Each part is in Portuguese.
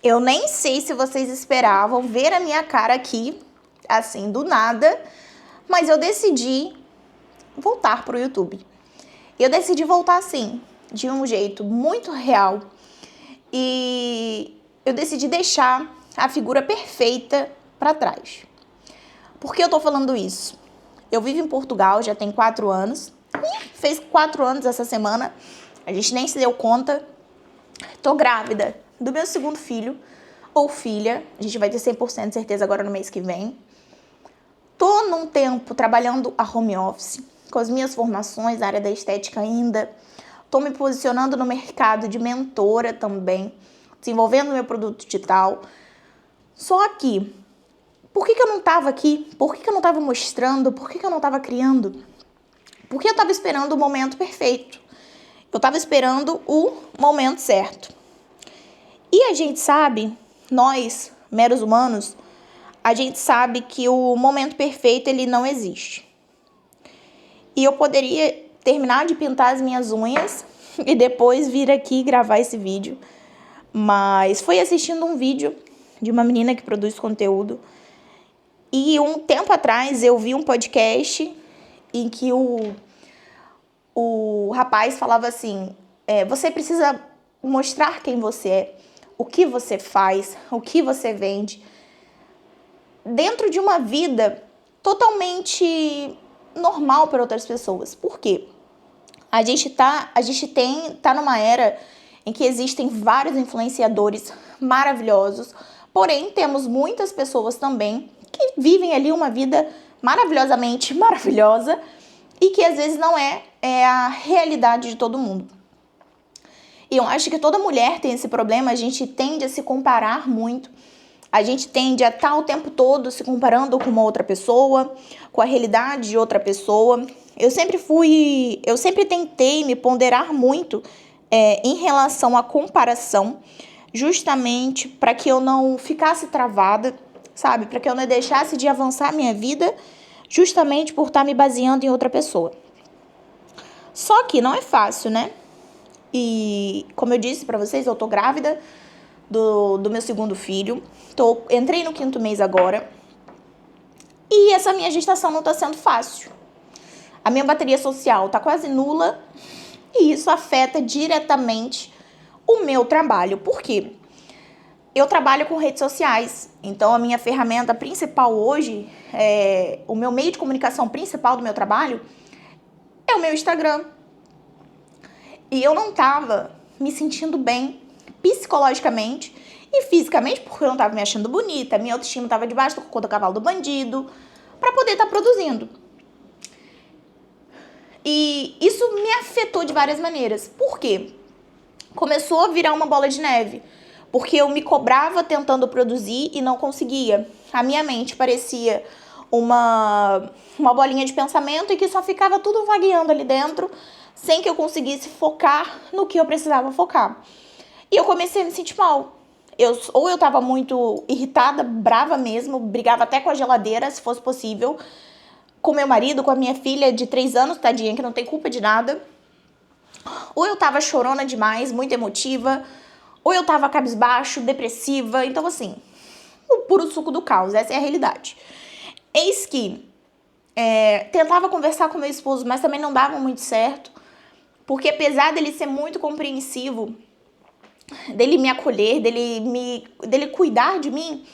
Eu nem sei se vocês esperavam ver a minha cara aqui, assim, do nada, mas eu decidi voltar pro YouTube. Eu decidi voltar assim, de um jeito muito real. E eu decidi deixar a figura perfeita para trás. Por que eu tô falando isso? Eu vivo em Portugal, já tem 4 anos. Fez 4 anos essa semana. A gente nem se deu conta. Tô grávida do meu segundo filho ou filha. A gente vai ter 100% de certeza agora no mês que vem. Tô num tempo trabalhando a home office, com as minhas formações na área da estética ainda. Tô me posicionando no mercado de mentora também, desenvolvendo meu produto digital. Só que, por que eu não tava aqui? Por que eu não tava mostrando? Por que eu não tava criando? Porque eu tava esperando o momento perfeito. Eu tava esperando o momento certo. E a gente sabe, nós, meros humanos, a gente sabe que o momento perfeito ele não existe. E eu poderia terminar de pintar as minhas unhas e depois vir aqui gravar esse vídeo. Mas foi assistindo um vídeo de uma menina que produz conteúdo. E um tempo atrás eu vi um podcast em que o rapaz falava assim, você precisa mostrar quem você é, o que você faz, o que você vende, dentro de uma vida totalmente normal para outras pessoas. Por quê? A gente tá numa era em que existem vários influenciadores maravilhosos, porém temos muitas pessoas também que vivem ali uma vida maravilhosamente maravilhosa e que às vezes não é a realidade de todo mundo. E eu acho que toda mulher tem esse problema, a gente tende a se comparar muito, a gente tende a estar o tempo todo se comparando com uma outra pessoa, com a realidade de outra pessoa. Eu sempre tentei me ponderar muito em relação à comparação, justamente para que eu não ficasse travada, sabe? Para que eu não deixasse de avançar a minha vida, justamente por estar me baseando em outra pessoa. Só que não é fácil, né? E como eu disse para vocês, eu tô grávida do meu segundo filho. Entrei no 5º mês agora. E essa minha gestação não tá sendo fácil. A minha bateria social tá quase nula. E isso afeta diretamente o meu trabalho. Por quê? Eu trabalho com redes sociais. Então, a minha ferramenta principal hoje, o meu meio de comunicação principal do meu trabalho, é o meu Instagram. E eu não tava me sentindo bem psicologicamente e fisicamente, porque eu não tava me achando bonita, minha autoestima tava debaixo do cocô do cavalo do bandido, para poder estar produzindo. E isso me afetou de várias maneiras. Por quê? Começou a virar uma bola de neve, porque eu me cobrava tentando produzir e não conseguia. A minha mente parecia uma bolinha de pensamento e que só ficava tudo vagueando ali dentro, sem que eu conseguisse focar no que eu precisava focar. E eu comecei a me sentir mal. Ou eu tava muito irritada, brava mesmo, brigava até com a geladeira, se fosse possível, com meu marido, com a minha filha de 3 anos, tadinha, que não tem culpa de nada. Ou eu tava chorona demais, muito emotiva, ou eu tava cabisbaixo, depressiva. Então, assim, o puro suco do caos, essa é a realidade. Eis que tentava conversar com meu esposo, mas também não dava muito certo, porque apesar dele ser muito compreensivo, dele me acolher, dele cuidar de mim,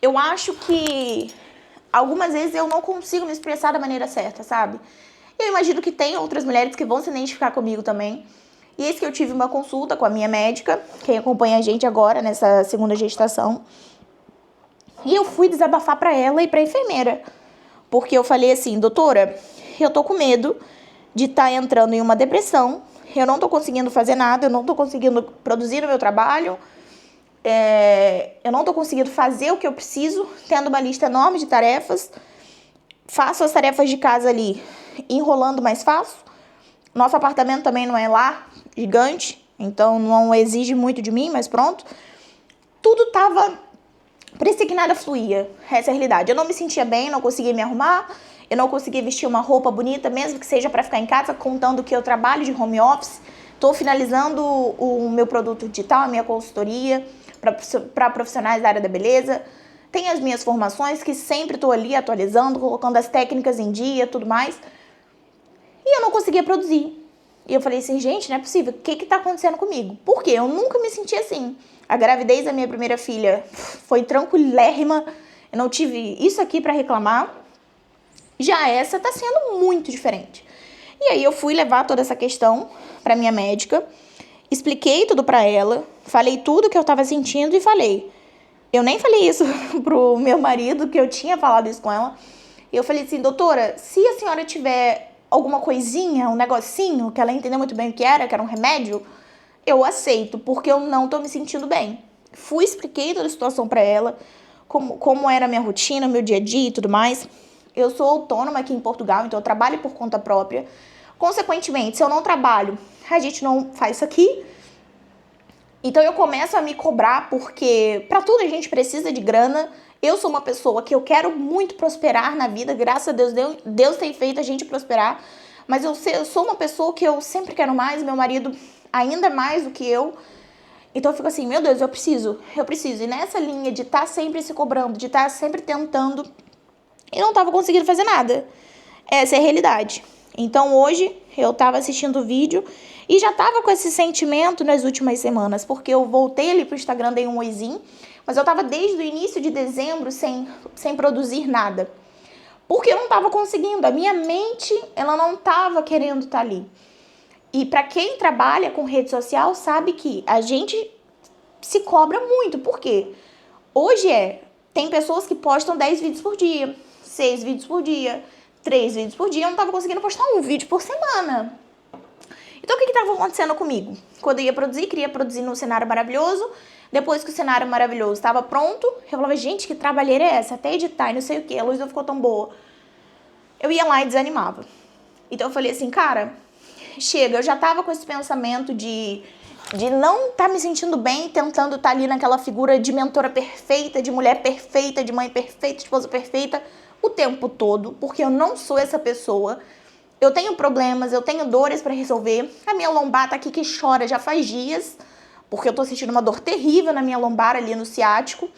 eu acho que algumas vezes eu não consigo me expressar da maneira certa, sabe? Eu imagino que tem outras mulheres que vão se identificar comigo também. E eis que eu tive uma consulta com a minha médica, quem acompanha a gente agora nessa segunda gestação. E eu fui desabafar pra ela e pra enfermeira. Porque eu falei assim, doutora, eu tô com medo de estar entrando em uma depressão. Eu não tô conseguindo fazer nada, eu não tô conseguindo produzir o meu trabalho. Eu não tô conseguindo fazer o que eu preciso, tendo uma lista enorme de tarefas. Faço as tarefas de casa ali enrolando, mas faço. Nosso apartamento também não é lá gigante, então não exige muito de mim, mas pronto. Tudo tava... parecia que nada fluía, essa é a realidade. Eu não me sentia bem, não conseguia me arrumar, eu não conseguia vestir uma roupa bonita, mesmo que seja para ficar em casa, contando que eu trabalho de home office. Estou finalizando o meu produto digital, a minha consultoria, para profissionais da área da beleza. Tem as minhas formações, que sempre estou ali atualizando, colocando as técnicas em dia, tudo mais. E eu não conseguia produzir. E eu falei assim, gente, não é possível. O que tá acontecendo comigo? Por quê? Eu nunca me senti assim. A gravidez da minha primeira filha foi tranquilérrima. Eu não tive isso aqui para reclamar. Já essa tá sendo muito diferente. E aí eu fui levar toda essa questão pra minha médica. Expliquei tudo pra ela. Falei tudo que eu tava sentindo e falei. Eu nem falei isso pro meu marido, que eu tinha falado isso com ela. E eu falei assim, doutora, se a senhora tiver alguma coisinha, um negocinho, que ela entendeu muito bem o que era um remédio, eu aceito, porque eu não tô me sentindo bem. Expliquei toda a situação pra ela, como era a minha rotina, meu dia a dia e tudo mais. Eu sou autônoma aqui em Portugal, então eu trabalho por conta própria. Consequentemente, se eu não trabalho, a gente não faz isso aqui. Então eu começo a me cobrar, porque pra tudo a gente precisa de grana. Eu sou uma pessoa que eu quero muito prosperar na vida, graças a Deus, Deus tem feito a gente prosperar. Mas eu sou uma pessoa que eu sempre quero mais, meu marido ainda mais do que eu. Então eu fico assim, meu Deus, eu preciso. E nessa linha de estar sempre se cobrando, de estar sempre tentando, e não tava conseguindo fazer nada. Essa é a realidade. Então hoje eu tava assistindo o vídeo e já tava com esse sentimento nas últimas semanas, porque eu voltei ali pro Instagram, dei um oizinho, mas eu tava desde o início de dezembro sem produzir nada. Porque eu não tava conseguindo, a minha mente, ela não tava querendo estar ali. E pra quem trabalha com rede social, sabe que a gente se cobra muito. Por quê? Hoje tem pessoas que postam 10 vídeos por dia, 6 vídeos por dia, 3 vídeos por dia, eu não tava conseguindo postar um vídeo por semana. Então o que estava acontecendo comigo? Quando eu ia produzir, queria produzir num cenário maravilhoso. Depois que o cenário maravilhoso estava pronto, eu falava, gente, que trabalheira é essa? Até editar e não sei o que, a luz não ficou tão boa. Eu ia lá e desanimava. Então eu falei assim, cara, chega, eu já tava com esse pensamento de não estar me sentindo bem, tentando estar ali naquela figura de mentora perfeita, de mulher perfeita, de mãe perfeita, de esposa perfeita, o tempo todo, porque eu não sou essa pessoa. Eu tenho problemas, eu tenho dores para resolver. A minha lombar tá aqui que chora já faz dias, porque eu tô sentindo uma dor terrível na minha lombar ali no ciático.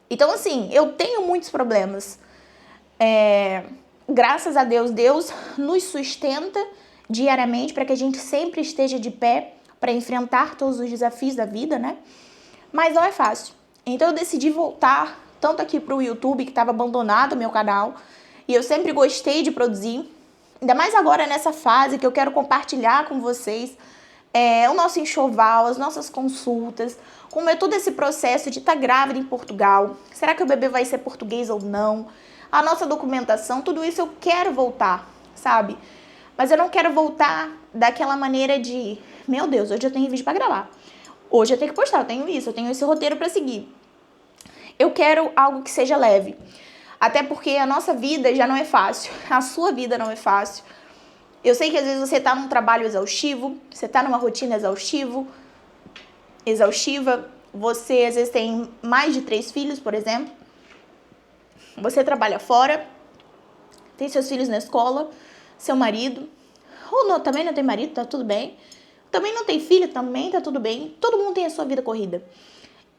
Então, assim, eu tenho muitos problemas. Graças a Deus, Deus nos sustenta diariamente para que a gente sempre esteja de pé para enfrentar todos os desafios da vida, né? Mas não é fácil. Então eu decidi voltar tanto aqui pro YouTube, que estava abandonado o meu canal, e eu sempre gostei de produzir, ainda mais agora nessa fase que eu quero compartilhar com vocês o nosso enxoval, as nossas consultas, como é todo esse processo de estar grávida em Portugal, será que o bebê vai ser português ou não, a nossa documentação, tudo isso eu quero voltar, sabe? Mas eu não quero voltar daquela maneira de, meu Deus, hoje eu tenho vídeo pra gravar, hoje eu tenho que postar, eu tenho isso, eu tenho esse roteiro pra seguir. Eu quero algo que seja leve, até porque a nossa vida já não é fácil, a sua vida não é fácil. Eu sei que às vezes você tá num trabalho exaustivo, você tá numa rotina exaustiva, você às vezes tem mais de 3 filhos, por exemplo, você trabalha fora, tem seus filhos na escola, seu marido, ou não, também não tem marido, tá tudo bem, também não tem filho, também tá tudo bem, todo mundo tem a sua vida corrida.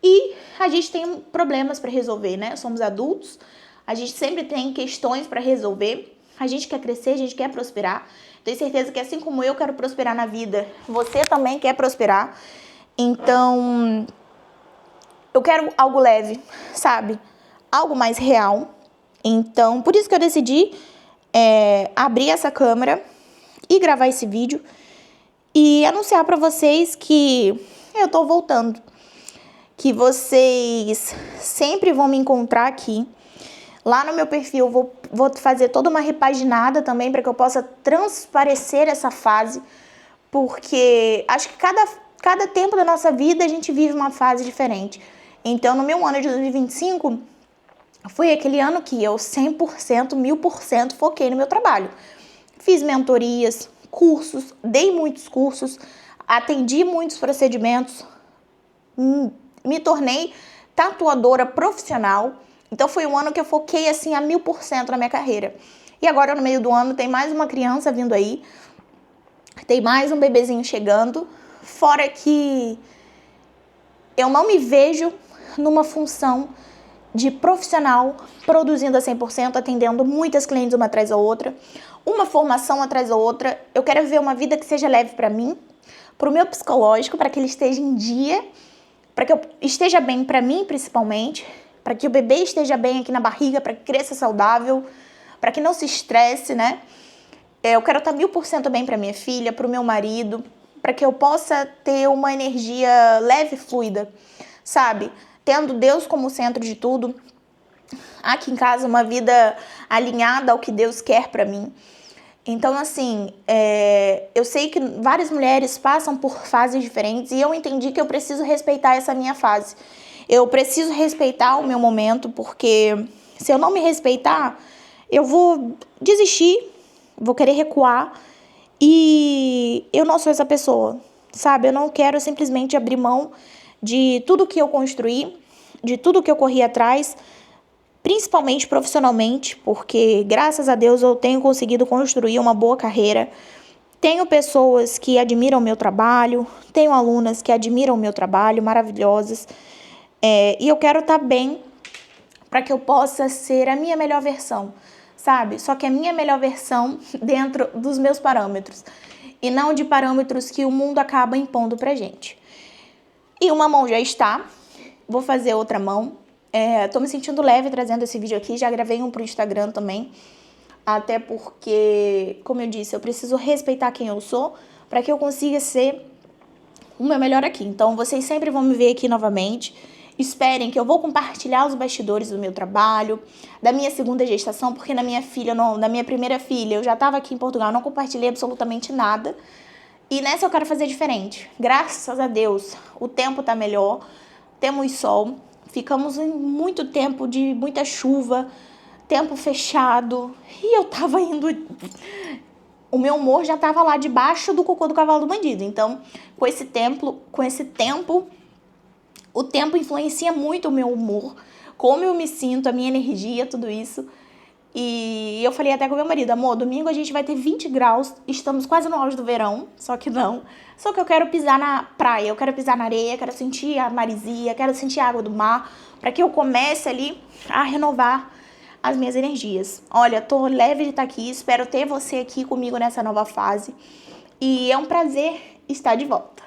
E a gente tem problemas para resolver, né? Somos adultos, a gente sempre tem questões para resolver, a gente quer crescer, a gente quer prosperar. Tenho certeza que assim como eu quero prosperar na vida, você também quer prosperar. Então, eu quero algo leve, sabe? Algo mais real. Então, por isso que eu decidi abrir essa câmera e gravar esse vídeo e anunciar para vocês que eu tô voltando. Que vocês sempre vão me encontrar aqui. Lá no meu perfil eu vou fazer toda uma repaginada também para que eu possa transparecer essa fase, porque acho que cada tempo da nossa vida a gente vive uma fase diferente. Então, no meu ano de 2025, foi aquele ano que eu 100%, 1000% foquei no meu trabalho. Fiz mentorias, cursos, dei muitos cursos, atendi muitos procedimentos, me tornei tatuadora profissional. Então foi um ano que eu foquei assim a 1000% na minha carreira. E agora no meio do ano tem mais uma criança vindo aí, tem mais um bebezinho chegando, fora que Eu não me vejo numa função de profissional produzindo a 100%, atendendo muitas clientes uma atrás da outra, uma formação atrás da outra. Eu quero viver uma vida que seja leve para mim, para o meu psicológico, para que ele esteja em dia, para que eu esteja bem para mim principalmente, para que o bebê esteja bem aqui na barriga, para que cresça saudável, para que não se estresse, né? Eu quero estar 1000% bem para minha filha, para o meu marido, para que eu possa ter uma energia leve e fluida, sabe? Tendo Deus como centro de tudo, aqui em casa uma vida alinhada ao que Deus quer para mim. Então, assim, eu sei que várias mulheres passam por fases diferentes e eu entendi que eu preciso respeitar essa minha fase. Eu preciso respeitar o meu momento, porque se eu não me respeitar, eu vou desistir, vou querer recuar e eu não sou essa pessoa, sabe? Eu não quero simplesmente abrir mão de tudo que eu construí, de tudo que eu corri atrás, principalmente profissionalmente, porque graças a Deus eu tenho conseguido construir uma boa carreira. Tenho pessoas que admiram o meu trabalho, tenho alunas que admiram o meu trabalho, maravilhosas, e eu quero estar bem para que eu possa ser a minha melhor versão, sabe? Só que a minha melhor versão dentro dos meus parâmetros, e não de parâmetros que o mundo acaba impondo pra gente. E uma mão já está, vou fazer outra mão. Tô me sentindo leve trazendo esse vídeo aqui, já gravei um pro Instagram também, até porque, como eu disse, eu preciso respeitar quem eu sou para que eu consiga ser o meu melhor aqui. Então, vocês sempre vão me ver aqui novamente. Esperem que eu vou compartilhar os bastidores do meu trabalho, da minha segunda gestação, porque na minha primeira filha, eu já estava aqui em Portugal, não compartilhei absolutamente nada. E nessa eu quero fazer diferente. Graças a Deus, o tempo tá melhor, temos sol, ficamos em muito tempo de muita chuva, tempo fechado, e eu tava indo... O meu humor já tava lá debaixo do cocô do cavalo do bandido. Então, com esse tempo, o tempo influencia muito o meu humor, como eu me sinto, a minha energia, tudo isso. E eu falei até com meu marido, amor, domingo a gente vai ter 20 graus, estamos quase no auge do verão, só que não. Só que eu quero pisar na praia, eu quero pisar na areia, quero sentir a marisia, quero sentir a água do mar, para que eu comece ali a renovar as minhas energias. Olha, tô leve de estar aqui, espero ter você aqui comigo nessa nova fase. E é um prazer estar de volta.